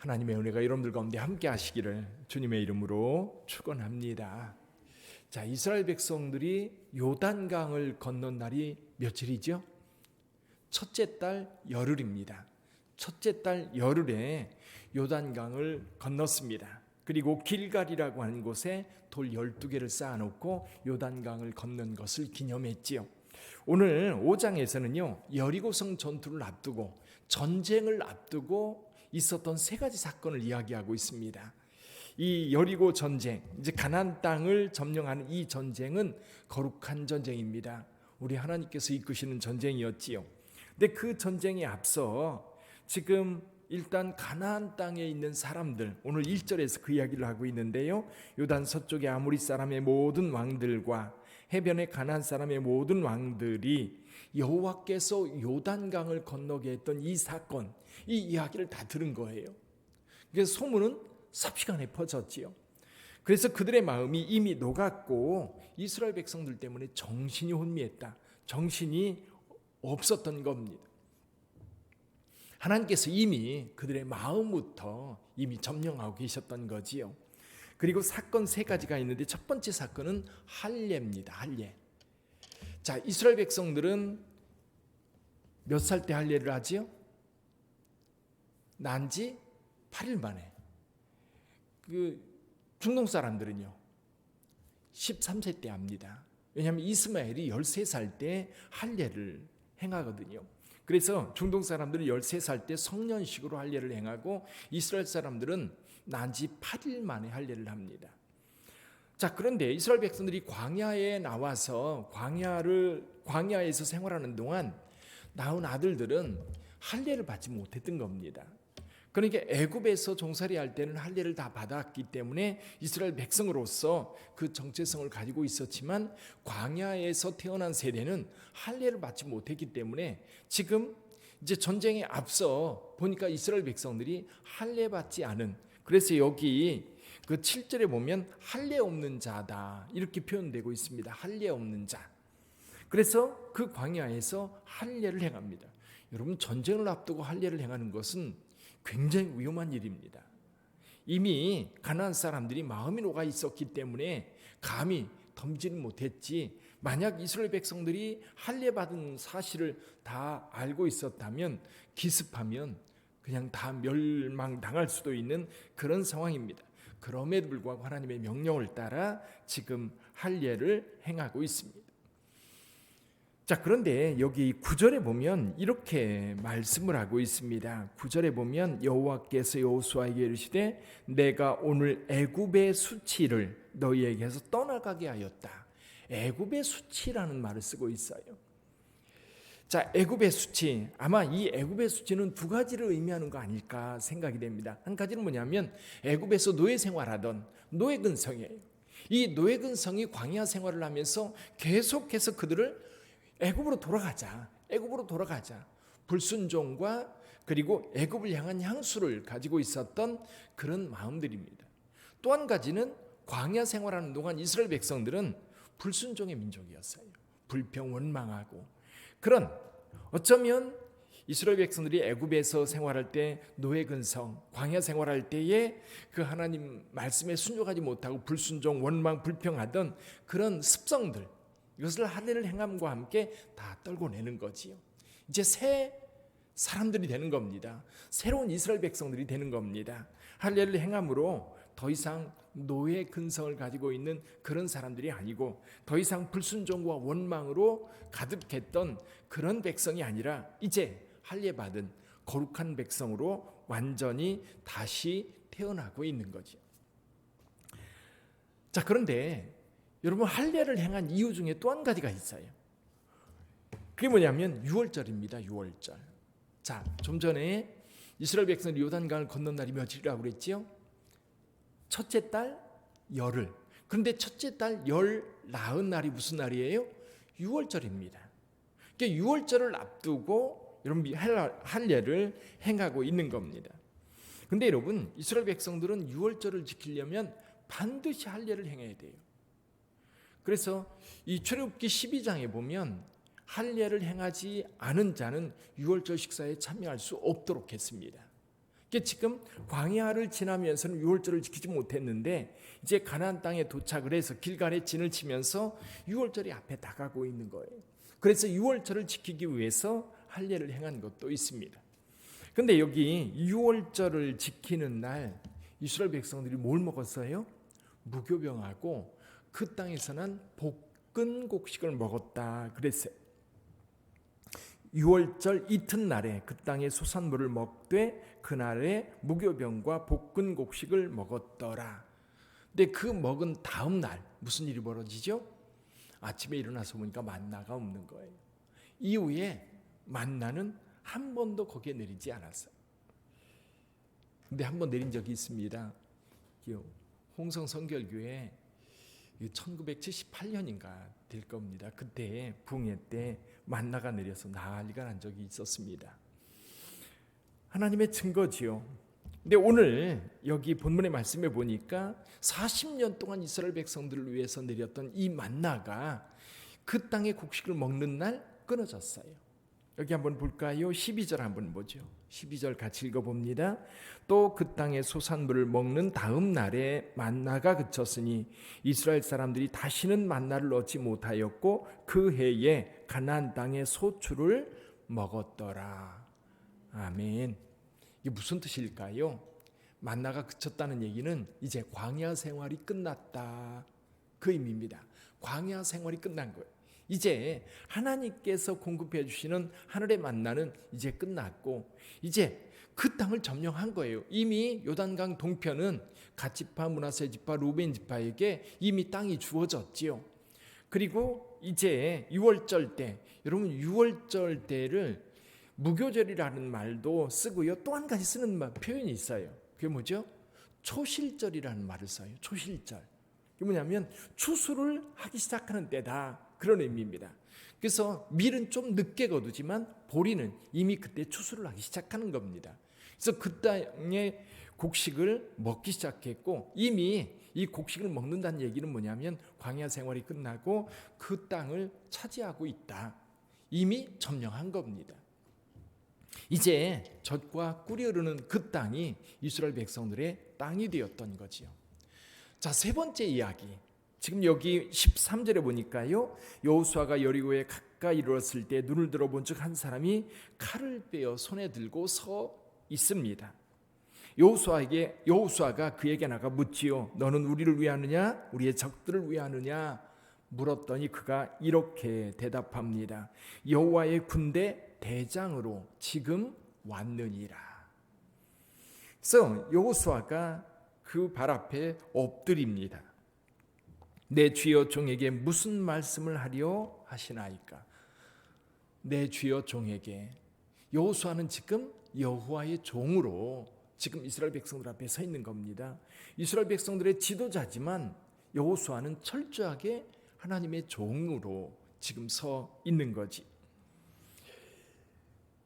하나님의 은혜가 여러분들 가운데 함께 하시기를 주님의 이름으로 축원합니다. 자, 이스라엘 백성들이 요단강을 건넌 날이 며칠이죠? 첫째 달 열흘입니다. 첫째 달 열흘에 요단강을 건넜습니다. 그리고 길갈이라고 하는 곳에 돌 12개를 쌓아놓고 요단강을 건넌 것을 기념했지요. 오늘 5장에서는요, 여리고성 전투를 앞두고 전쟁을 앞두고 있었던 세 가지 사건을 이야기하고 있습니다. 이 여리고 전쟁, 이제 가나안 땅을 점령하는 이 전쟁은 거룩한 전쟁입니다. 우리 하나님께서 이끄시는 전쟁이었지요. 근데 그 전쟁에 앞서 지금 일단 가나안 땅에 있는 사람들, 오늘 1절에서 그 이야기를 하고 있는데요, 요단 서쪽의 아모리 사람의 모든 왕들과 해변의 가나안 사람의 모든 왕들이 여호와께서 요단강을 건너게 했던 이 사건, 이 이야기를 다 들은 거예요. 그래서 소문은 삽시간에 퍼졌지요. 그래서 그들의 마음이 이미 녹았고 이스라엘 백성들 때문에 정신이 혼미했다. 정신이 없었던 겁니다. 하나님께서 이미 그들의 마음부터 이미 점령하고 계셨던 거지요. 그리고 사건 세 가지가 있는데 첫 번째 사건은 할례입니다. 할례. 자, 이스라엘 백성들은 몇 살 때 할례를 하지요? 난 지 8일 만에. 그 중동 사람들은요 13세 때 합니다. 왜냐하면 이스마엘이 13살 때 할례를 행하거든요. 그래서 중동 사람들은 13살 때 성년식으로 할례를 행하고 이스라엘 사람들은 난 지 8일 만에 할례를 합니다. 자, 그런데 이스라엘 백성들이 광야에 나와서 광야에서 생활하는 동안 낳은 아들들은 할례를 받지 못했던 겁니다. 그러니까 애굽에서 종살이 할 때는 할례를 다 받았기 때문에 이스라엘 백성으로서 그 정체성을 가지고 있었지만 광야에서 태어난 세대는 할례를 받지 못했기 때문에 지금 이제 전쟁에 앞서 보니까 이스라엘 백성들이 할례 받지 않은, 그래서 여기 그 7절에 보면 할례 없는 자다 이렇게 표현되고 있습니다. 할례 없는 자. 그래서 그 광야에서 할례를 행합니다. 여러분, 전쟁을 앞두고 할례를 행하는 것은 굉장히 위험한 일입니다. 이미 가나안 사람들이 마음이 녹아 있었기 때문에 감히 덤지는 못했지, 만약 이스라엘 백성들이 할례 받은 사실을 다 알고 있었다면 기습하면 그냥 다 멸망당할 수도 있는 그런 상황입니다. 그럼에도 불구하고 하나님의 명령을 따라 지금 할례를 행하고 있습니다. 자, 그런데 여기 9절에 보면 이렇게 말씀을 하고 있습니다. 9절에 보면 여호와께서 여호수아에게 이르시되 내가 오늘 애굽의 수치를 너희에게서 떠나가게 하였다. 애굽의 수치라는 말을 쓰고 있어요. 자, 애굽의 수치, 아마 이 애굽의 수치는 두 가지를 의미하는 거 아닐까 생각이 됩니다. 한 가지는 뭐냐면 애굽에서 노예 생활하던 노예 근성이에요. 이 노예 근성이 광야 생활을 하면서 계속해서 그들을 애굽으로 돌아가자. 불순종과 그리고 애굽을 향한 향수를 가지고 있었던 그런 마음들입니다. 또 한 가지는 광야 생활하는 동안 이스라엘 백성들은 불순종의 민족이었어요. 불평, 원망하고. 그런, 어쩌면 이스라엘 백성들이 애굽에서 생활할 때 노예 근성, 광야 생활할 때에 그 하나님 말씀에 순종하지 못하고 불순종, 원망, 불평하던 그런 습성들, 이것을 할례를 행함과 함께 다 떨궈내는 거지요. 이제 새 사람들이 되는 겁니다. 새로운 이스라엘 백성들이 되는 겁니다. 할례를 행함으로 더 이상 노예 근성을 가지고 있는 그런 사람들이 아니고 더 이상 불순종과 원망으로 가득했던 그런 백성이 아니라 이제 할례 받은 거룩한 백성으로 완전히 다시 태어나고 있는 거죠. 자, 그런데 여러분, 할례를 행한 이유 중에 또 한 가지가 있어요. 그게 뭐냐면 6월절입니다. 6월절. 자, 좀 전에 이스라엘 백성들이 요단강을 건넌 날이 며칠이라고 그랬지요? 첫째 달 열흘. 그런데 첫째 달 열 나은 날이 무슨 날이에요? 6월절입니다. 그러니까 6월절을 앞두고 여러분 할례를 행하고 있는 겁니다. 그런데 여러분, 이스라엘 백성들은 6월절을 지키려면 반드시 할례를 행해야 돼요. 그래서 이 출애굽기 12장에 보면 할례를 행하지 않은 자는 6월절 식사에 참여할 수 없도록 했습니다. 그게 지금 광야를 지나면서는 유월절을 지키지 못했는데 이제 가나안 땅에 도착을 해서 길갈에 진을 치면서 유월절이 앞에 다가오고 있는 거예요. 그래서 유월절을 지키기 위해서 할례를 행한 것도 있습니다. 근데 여기 유월절을 지키는 날 이스라엘 백성들이 뭘 먹었어요? 무교병하고 그 땅에서 난 볶은 곡식을 먹었다 그랬어요. 유월절 이튿날에 그 땅의 소산물을 먹되 그날에 무교병과 볶은 곡식을 먹었더라. 근데 그 먹은 다음 날 무슨 일이 벌어지죠? 아침에 일어나서 보니까 만나가 없는 거예요. 이후에 만나는 한 번도 거기에 내리지 않았어요. 근데 한 번 내린 적이 있습니다. 홍성 성결교회 1978년인가 될 겁니다. 그때 붕해 때 만나가 내려서 난리가 난 적이 있었습니다. 하나님의 증거지요. 근데 오늘 여기 본문의 말씀에 보니까 40년 동안 이스라엘 백성들을 위해서 내렸던 이 만나가 그 땅의 곡식을 먹는 날 끊어졌어요. 여기 한번 볼까요? 12절 한번 보죠. 12절 같이 읽어봅니다. 또 그 땅의 소산물을 먹는 다음 날에 만나가 그쳤으니 이스라엘 사람들이 다시는 만나를 얻지 못하였고 그 해에 가나안 땅의 소출을 먹었더라. 아멘. 이게 무슨 뜻일까요? 만나가 그쳤다는 얘기는 이제 광야 생활이 끝났다. 그 의미입니다. 광야 생활이 끝난 거예요. 이제 하나님께서 공급해 주시는 하늘의 만나는 이제 끝났고 이제 그 땅을 점령한 거예요. 이미 요단강 동편은 갓지파, 므낫세 지파, 루벤 지파에게 이미 땅이 주어졌지요. 그리고 이제 유월절 때, 여러분 유월절 때를 무교절이라는 말도 쓰고요. 또 한 가지 쓰는 표현이 있어요. 그게 뭐죠? 초실절이라는 말을 써요. 초실절. 그게 뭐냐면 추수를 하기 시작하는 때다. 그런 의미입니다. 그래서 밀은 좀 늦게 거두지만 보리는 이미 그때 추수를 하기 시작하는 겁니다. 그래서 그 땅의 곡식을 먹기 시작했고 이미 이 곡식을 먹는다는 얘기는 뭐냐면 광야 생활이 끝나고 그 땅을 차지하고 있다. 이미 점령한 겁니다. 이제 젖과 꿀이 흐르는 그 땅이 이스라엘 백성들의 땅이 되었던 거지요. 자, 세 번째 이야기. 지금 여기 13절에 보니까요. 여호수아가 여리고에 가까이 이르렀을 때 눈을 들어본 즉 한 사람이 칼을 빼어 손에 들고 서 있습니다. 여호수아가 그에게 나가 묻지요. 너는 우리를 위하느냐 우리의 적들을 위하느냐 물었더니 그가 이렇게 대답합니다. 여호와의 군대 대장으로 지금 왔느니라. 그래서 여호수아가 그 발 앞에 엎드립니다. 내 주여 종에게 무슨 말씀을 하려 하시나이까. 내 주여 종에게. 여호수아는 지금 여호와의 종으로 지금 이스라엘 백성들 앞에 서 있는 겁니다. 이스라엘 백성들의 지도자지만 여호수아는 철저하게 하나님의 종으로 지금 서 있는 거지.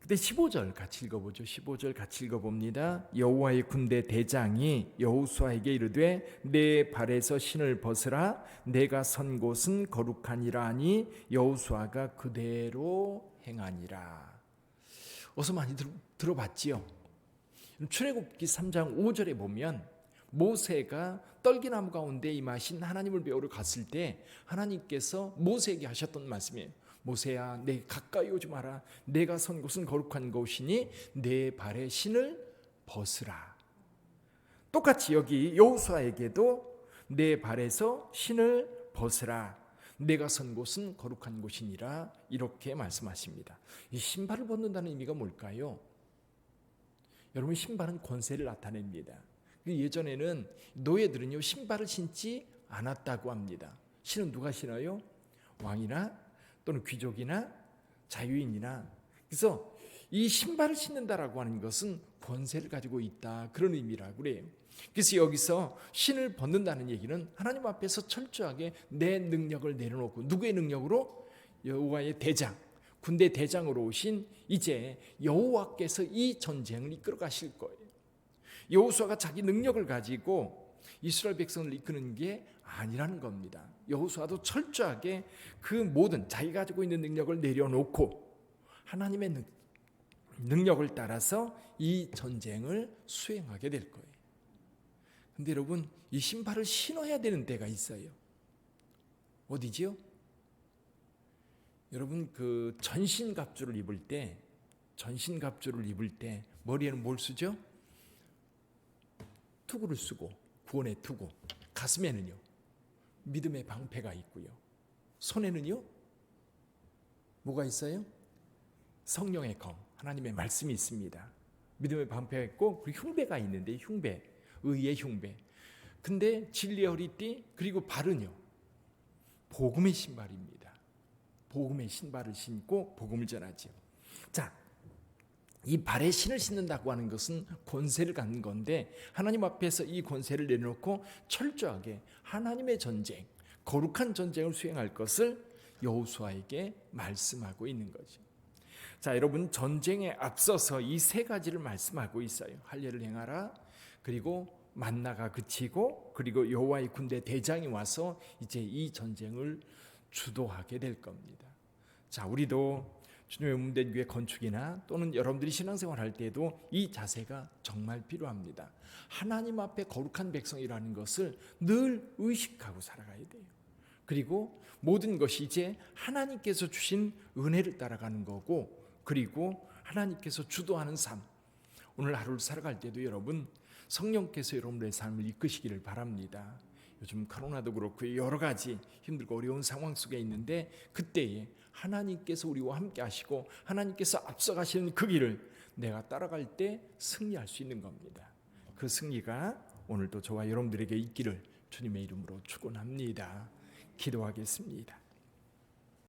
근데 15절 같이 읽어보죠. 15절 같이 읽어봅니다. 여호와의 군대 대장이 여호수아에게 이르되 내 발에서 신을 벗으라 내가 선 곳은 거룩하니라 하니 여호수아가 그대로 행하니라. 어서 많이 들어봤지요. 출애굽기 3장 5절에 보면 모세가 떨기나무 가운데 임하신 하나님을 배우러 갔을 때 하나님께서 모세에게 하셨던 말씀이에요. 모세야, 내 가까이 오지 마라. 내가 선 곳은 거룩한 곳이니 내 발에 신을 벗으라. 똑같이 여기 여호수아에게도 내 발에서 신을 벗으라. 내가 선 곳은 거룩한 곳이니라. 이렇게 말씀하십니다. 이 신발을 벗는다는 의미가 뭘까요? 여러분, 신발은 권세를 나타냅니다. 예전에는 노예들은요 신발을 신지 않았다고 합니다. 신은 누가 신어요? 왕이나 또는 귀족이나 자유인이나. 그래서 이 신발을 신는다라고 하는 것은 권세를 가지고 있다, 그런 의미라고 그래요. 그래서 여기서 신을 벗는다는 얘기는 하나님 앞에서 철저하게 내 능력을 내려놓고, 누구의 능력으로? 여호와의 대장, 군대 대장으로 오신 이제 여호와께서 이 전쟁을 이끌어 가실 거예요. 여호수아가 자기 능력을 가지고 이스라엘 백성을 이끄는 게 아니라는 겁니다. 여호수아도 철저하게 그 모든 자기가 가지고 있는 능력을 내려놓고 하나님의 능력을 따라서 이 전쟁을 수행하게 될 거예요. 근데 여러분, 이 신발을 신어야 되는 때가 있어요. 어디지요? 여러분, 그 전신갑주를 입을 때 머리에는 뭘 쓰죠? 투구를 쓰고, 구원의 투구. 가슴에는요, 믿음의 방패가 있고요. 손에는요, 뭐가 있어요? 성령의 검, 하나님의 말씀이 있습니다. 믿음의 방패가 있고, 그리고 흉배가 있는데, 흉배, 의의 흉배. 근데 진리의 허리띠, 그리고 발은요, 복음의 신발입니다. 복음의 신발을 신고 복음을 전하지요. 자, 이 발에 신을 신는다고 하는 것은 권세를 갖는 건데, 하나님 앞에서 이 권세를 내놓고 철저하게 하나님의 전쟁, 거룩한 전쟁을 수행할 것을 여호수아에게 말씀하고 있는 거죠. 자, 여러분, 전쟁에 앞서서 이 세 가지를 말씀하고 있어요. 할례를 행하라, 그리고 만나가 그치고, 그리고 여호와의 군대 대장이 와서 이제 이 전쟁을 주도하게 될 겁니다. 자, 우리도 주님의 몸된 교회 건축이나 또는 여러분들이 신앙생활 할 때에도 이 자세가 정말 필요합니다. 하나님 앞에 거룩한 백성이라는 것을 늘 의식하고 살아가야 돼요. 그리고 모든 것이 이제 하나님께서 주신 은혜를 따라가는 거고, 그리고 하나님께서 주도하는 삶, 오늘 하루를 살아갈 때도 여러분, 성령께서 여러분의 삶을 이끄시기를 바랍니다. 요즘 코로나도 그렇고 여러 가지 힘들고 어려운 상황 속에 있는데, 그때에 하나님께서 우리와 함께 하시고 하나님께서 앞서가시는 그 길을 내가 따라갈 때 승리할 수 있는 겁니다. 그 승리가 오늘도 저와 여러분들에게 있기를 주님의 이름으로 축원합니다. 기도하겠습니다.